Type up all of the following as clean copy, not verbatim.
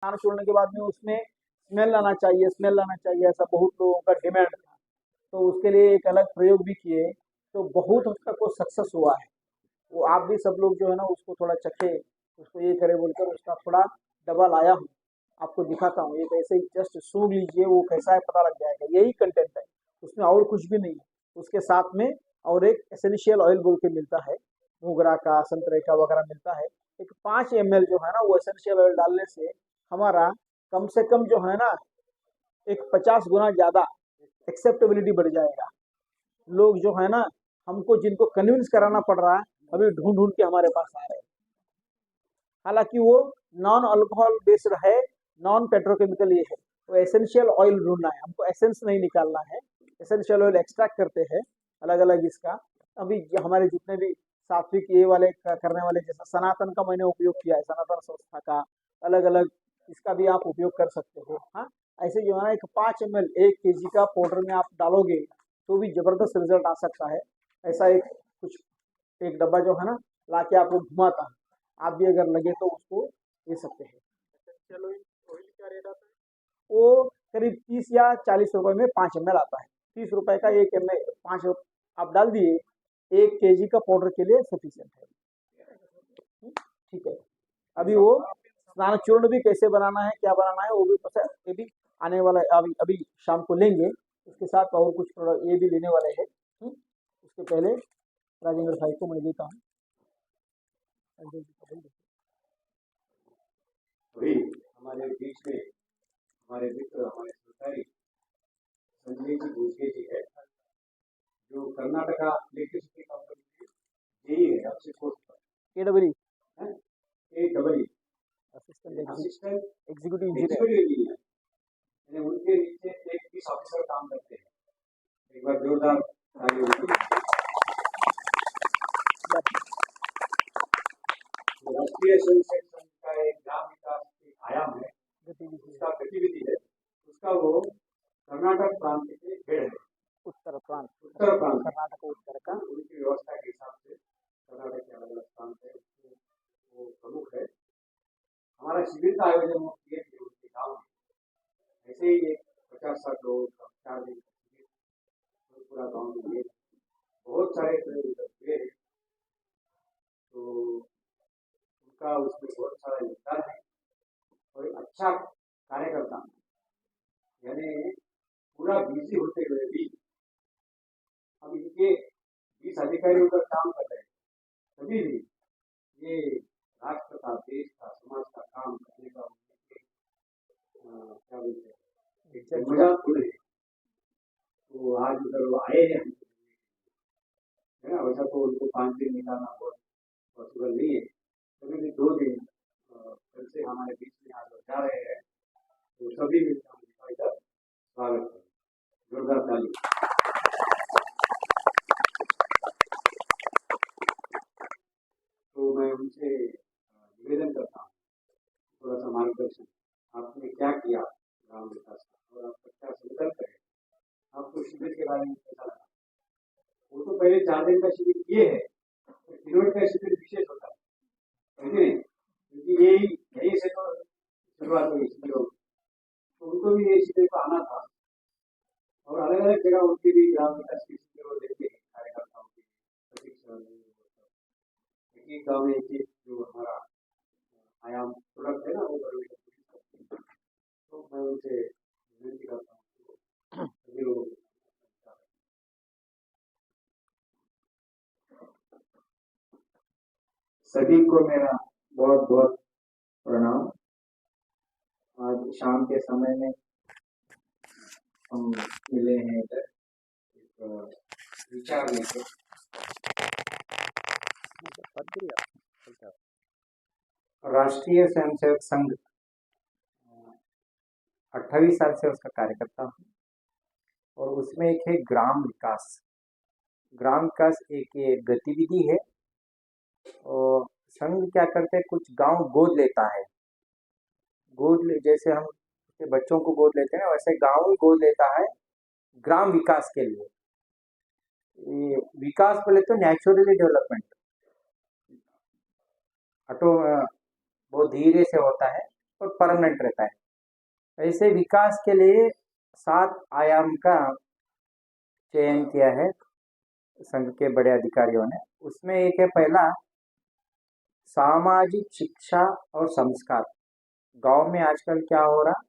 खाना छोड़ने के बाद में उसमें स्मेल आना चाहिए, स्मेल आना चाहिए, ऐसा बहुत लोगों का डिमांड था। तो उसके लिए एक अलग प्रयोग भी किए, तो बहुत हद तक वो सक्सेस हुआ है। वो आप भी सब लोग जो है ना उसको थोड़ा चखे, उसको ये करे बोलकर उसका थोड़ा डब्बा लाया हूँ, आपको दिखाता हूँ। एक ऐसे ही जस्ट सूंघ लीजिए, वो कैसा है पता लग जाएगा, यही कंटेंट है, उसमें और कुछ भी नहीं है। उसके साथ में और एक एसेंशियल ऑयल बोल के मिलता है, मोगरा का, संतरे का वगैरह मिलता है। एक 5 ml जो है ना वो एसेंशियल ऑयल डालने से हमारा कम से कम जो है ना एक 50 गुना ज्यादा एक्सेप्टेबिलिटी बढ़ जाएगा। लोग जो है ना, हमको जिनको कन्विंस कराना पड़ रहा है, अभी ढूंढ ढूंढ के हमारे पास आ रहे हैं। हालांकि वो नॉन अल्कोहल बेस्ड है, नॉन पेट्रोकेमिकल ये है। तो एसेंशियल ऑयल ढूंढना है हमको, एसेंस नहीं निकालना है। एसेंशियल ऑयल एक्सट्रैक्ट करते हैं अलग अलग इसका। अभी हमारे जितने भी सात्विक ये वाले करने वाले, जैसा सनातन का मैंने उपयोग किया है, सनातन संस्था का अलग अलग, इसका भी आप उपयोग कर सकते हो। हाँ, ऐसे जो है ना एक 5 ml 1 kg का पाउडर में आप डालोगे तो भी जबरदस्त रिजल्ट आ सकता है। ऐसा एक कुछ एक डब्बा जो है ना ला के आपको घुमाता है, आप भी अगर लगे तो उसको ले सकते हैं। चलो, ऑयल क्या रेट आता है? वो करीब 30 या 40 रुपए में 5 ml आता है। 30 रुपए का 1 ml, 5 आप डाल दिए, 1 kg का पाउडर के लिए सफिशियंट है। ठीक है। अभी वो स्नान चूर्ण भी कैसे बनाना है, क्या बनाना है, वो भी पता है, ये भी आने वाला है। अभी अभी शाम को लेंगे, उसके साथ और कुछ प्रोडक्ट ये भी लेने वाले हैं। उसके पहले राजेंद्र भाई को मैं देता हूँ। अभी हमारे बीच में हमारे मित्र, हमारे सहकारी संजय जी भूसके जी है, जो कर्नाटका इलेक्ट्रिसिटी कंपनी में जेई है, आपसे कोर्स पर AEE assistant executive executive engineer. Engineer, यानी उनके नीचे एक पीस ऑफिसर काम करते हैं। एक बार जोरदार ताली होगी। राष्ट्रीय स्वयंसेवक संघ का एक ग्राम विकास एक आयाम है, उसका गतिविधि है, उसका वो कर्नाटक प्रांत के हेड है। उत्तर प्रांत कर्नाटक उत्तर का उनकी व्यवस्था के हिसाब से कर्नाटक के अलग अलग प्रांत है, वो प्रमुख है। हमारा शिविर का आयोजन वो किए थे उनके गाँव में। ऐसे ही एक 50-60 लोगों का 4 दिन का शिविर पूरा गाँव में लिए, बहुत सारे प्रयोग हुए हैं। तो उनका उसमें बहुत सारा योगदान है और एक अच्छा कार्यकर्ता, यानी पूरा बिजी होते हुए भी हम इनके 20 अधिकारी उधर काम कर रहे हैं, तभी भी ये राष्ट्र का, देश का, समाज का काम करने का क्या बोलते हैं, एक जन्मजात गुण है। तो आज उधर वो आए हैं, है ना। वैसा तो उनको 5 दिन निकालना बहुत पॉसिबल नहीं है, तभी भी 2 दिन कल से हमारे बीच में आज जा रहे हैं। तो सभी मिलकर उनका इधर स्वागत है, जोरदार ताली। तो मैं उनसे निवेदन करता हूँ, थोड़ा सा मार्गदर्शन, आपने क्या किया ग्राम विकास का और आपका क्या संकल्प है, आपको शिविर के बारे में कैसा लगा? वो तो पहले 4 दिन का शिविर किए है, तो किलोमीटर का शिविर विशेष होता है, समझे, क्योंकि यही से तो शुरुआत हुई शिविरों, तो उनको भी ये शिविर को आना था और अलग अलग जगह उनकी भी ग्राम विकास की शिविर लेते हैं कार्यकर्ताओं की प्रशिक्षण। एक गाँव में एक जो हमारा आयाम प्रोडक्ट है ना, वो तो मैं उनसे विनती करता हूँ सभी लोगों को। सभी को मेरा बहुत बहुत प्रणाम। आज शाम के समय में हम मिले हैं इधर एक विचार लेकर। राष्ट्रीय स्वयंसेवक संघ 28 साल से उसका कार्यकर्ता हूँ और उसमें एक है ग्राम विकास। ग्राम विकास एक गतिविधि है और संघ क्या करते हैं, कुछ गांव गोद लेता है। जैसे हम बच्चों को गोद लेते हैं वैसे गांव ही गोद लेता है ग्राम विकास के लिए। ये विकास बोले तो नेचुरली डेवलपमेंट, ऑटो बहुत धीरे से होता है, और परमानेंट रहता है। ऐसे विकास के लिए 7 आयाम का चयन किया है संघ के बड़े अधिकारियों ने। उसमें एक है पहला, सामाजिक शिक्षा और संस्कार। गांव में आजकल क्या हो रहा,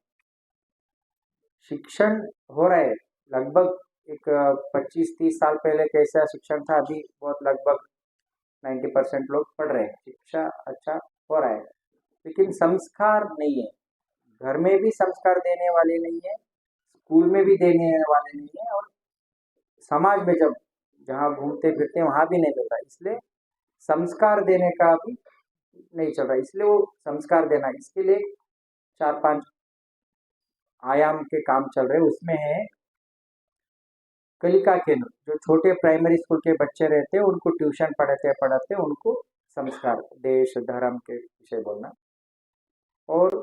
शिक्षण हो रहा है लगभग एक 25-30 साल पहले कैसा शिक्षण था, अभी बहुत लगभग 90% लोग पढ़ रहे हैं, शिक्षा अच्छा हो रहा है, लेकिन संस्कार नहीं है। घर में भी संस्कार देने वाले नहीं है, स्कूल में भी देने वाले नहीं है, और समाज में जब जहाँ घूमते फिरते हैं वहाँ भी नहीं मिल रहा। इसलिए संस्कार देने का भी नहीं चल रहा, इसलिए वो संस्कार देना, इसके लिए 4-5 आयाम के काम चल रहे। उसमें है कलिका केंद्र, जो छोटे प्राइमरी स्कूल के बच्चे रहते हैं उनको ट्यूशन पढ़ाते पढ़ाते उनको संस्कार, देश धर्म के विषय बोलना। और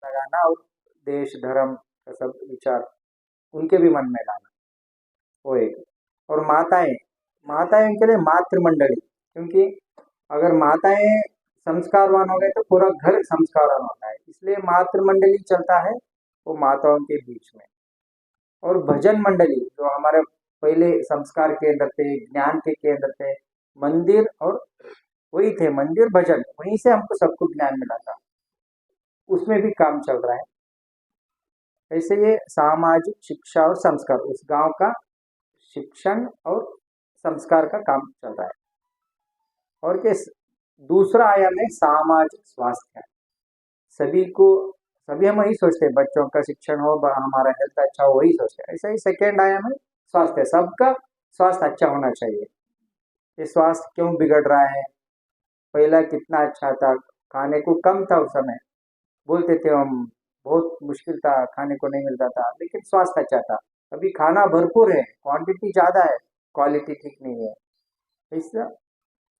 लगाना, और देश धर्म का सब विचार उनके भी मन में लाना, वो एक। और माताएं, माताएं के लिए मातृमंडली, क्योंकि अगर माताएं संस्कारवान हो गए तो पूरा घर संस्कारवान होता है, इसलिए मातृमंडली चलता है वो माताओं के बीच में। और भजन मंडली, जो हमारे पहले संस्कार केंद्र थे, ज्ञान के केंद्र थे, मंदिर, और वही थे मंदिर भजन, वहीं से हमको सब कुछ ज्ञान मिला था, उसमें भी काम चल रहा है। ऐसे ये सामाजिक शिक्षा और संस्कार, उस गांव का शिक्षण और संस्कार का काम चल रहा है। और के दूसरा आयाम है सामाजिक स्वास्थ्य। सभी को, सभी हम वही सोचते हैं बच्चों का शिक्षण हो, हमारा हेल्थ अच्छा हो, वही सोचते हैं। ऐसा ही सेकेंड आयाम है स्वास्थ्य, सबका स्वास्थ्य अच्छा होना चाहिए। ये स्वास्थ्य क्यों बिगड़ रहा है, पहला कितना अच्छा था, खाने को कम था उस समय, बोलते थे हम बहुत मुश्किल था, खाने को नहीं मिलता था, लेकिन स्वास्थ्य अच्छा था। अभी खाना भरपूर है, क्वांटिटी ज़्यादा है, क्वालिटी ठीक नहीं है। इससे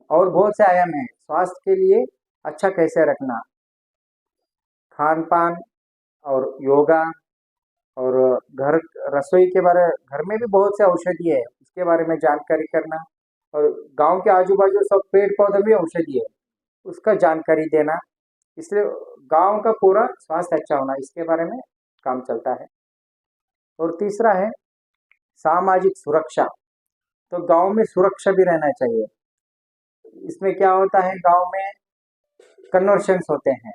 और बहुत से आयाम हैं स्वास्थ्य के लिए, अच्छा कैसे रखना, खान पान और योगा, और घर रसोई के बारे, घर में भी बहुत से औषधि है उसके बारे में जानकारी करना, और गांव के आजू बाजू सब पेड़ पौधे भी औषधि है उसका जानकारी देना। इसलिए गांव का पूरा स्वास्थ्य अच्छा होना, इसके बारे में काम चलता है। और तीसरा है सामाजिक सुरक्षा, तो गांव में सुरक्षा भी रहना चाहिए। इसमें क्या होता है, गांव में कन्वर्शंस होते हैं,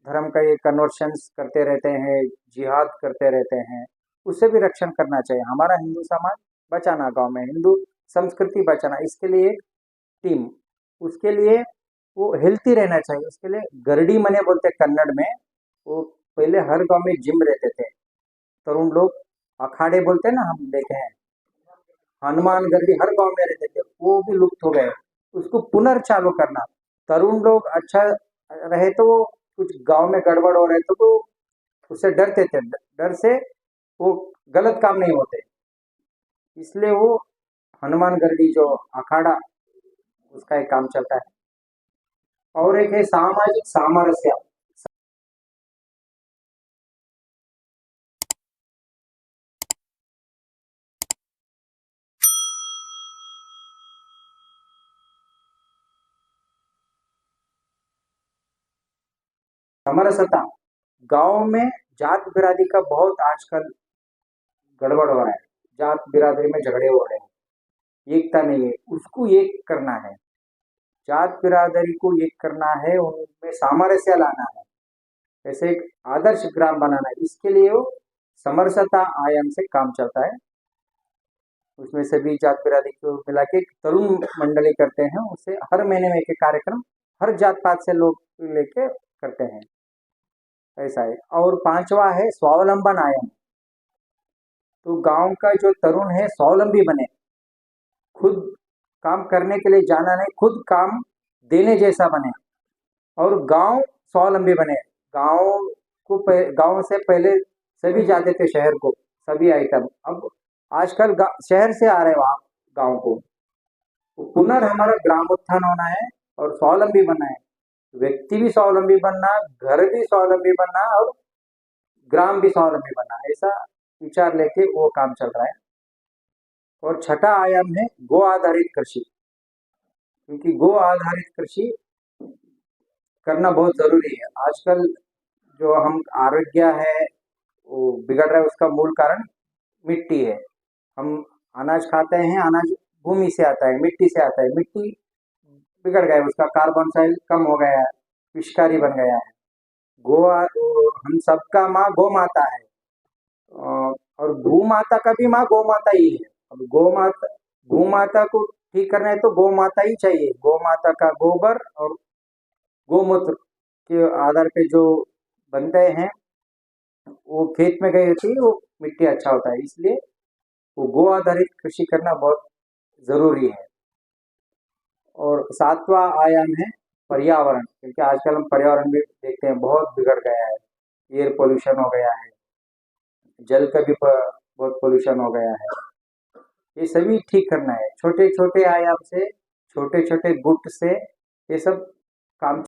धर्म का ये कन्वर्शंस करते रहते हैं, जिहाद करते रहते हैं, उससे भी रक्षण करना चाहिए। हमारा हिंदू समाज बचाना, गांव में हिंदू संस्कृति बचाना, इसके लिए एक टीम, उसके लिए वो हेल्थी रहना चाहिए। उसके लिए गरडी मने बोलते हैं कन्नड़ में, वो पहले हर गांव में जिम रहते थे, तरुण लोग अखाड़े बोलते हैं ना, हम देखे हैं, हनुमान गढ़ी हर गांव में रहते थे, वो भी लुप्त हो गए, उसको पुनर्चालू करना। तरुण लोग अच्छा रहे तो वो, कुछ गांव में गड़बड़ हो रहे तो वो उससे डरते थे, डर से वो गलत काम नहीं होते, इसलिए वो हनुमान गढ़ी जो अखाड़ा, उसका एक काम चलता है। और एक है सामाजिक सामरस्य, समरसता। गांव में जात बिरादरी का बहुत आजकल गड़बड़ हो रहा है, जात बिरादरी में झगड़े हो रहे हैं, एकता नहीं है, उसको एक करना है, जात बिरादरी को एक करना है, उनमें सामरस्य लाना है, ऐसे एक आदर्श ग्राम बनाना है। इसके लिए वो समरसता आयाम से काम चलता है, उसमें सभी जात बिरादरी को मिला के एक तरुण मंडली करते हैं, उससे हर महीने में एक कार्यक्रम हर जात पात से लोग लेके करते हैं, ऐसा है। और पांचवा है स्वावलंबन आयाम, तो गांव का जो तरुण है स्वावलंबी बने, खुद काम करने के लिए जाना नहीं, खुद काम देने जैसा बने, और गांव स्वावलंबी बने। गांव से पहले सभी जाते थे शहर को, सभी आइटम। अब आजकल शहर से आ रहे वहाँ गांव को। तो पुनः हमारा ग्रामोत्थान होना है और स्वावलंबी बनना है। व्यक्ति भी स्वावलंबी बनना, घर भी स्वावलंबी बनना और ग्राम भी स्वावलंबी बनना, ऐसा विचार लेके वो काम चल रहा है। और छठा आयाम है गो आधारित कृषि, क्योंकि गो आधारित कृषि करना बहुत जरूरी है। आजकल जो हम आरोग्य है वो बिगड़ रहा है, उसका मूल कारण मिट्टी है। हम अनाज खाते हैं, अनाज भूमि से आता है, मिट्टी से आता है, मिट्टी बिगड़ गया है, उसका कार्बन साइज कम हो गया है, विषकारी बन गया है। हम सबका माँ गौ माता है, और भू माता का भी माँ गौ माता ही है। अब गौ माता को ठीक करना है तो गौ माता ही चाहिए। गौ माता का गोबर और गोमूत्र के आधार पे जो बनते हैं वो खेत में गई होती है, वो मिट्टी अच्छा होता है। इसलिए वो गो आधारित कृषि करना बहुत जरूरी है। और सातवां आयाम है पर्यावरण, क्योंकि आजकल हम पर्यावरण भी देखते हैं बहुत बिगड़ गया है। एयर पोल्यूशन हो गया है, जल का भी बहुत पोल्यूशन हो गया है। ये सभी ठीक करना है, छोटे छोटे आयाम से, छोटे छोटे गुट से ये सब काम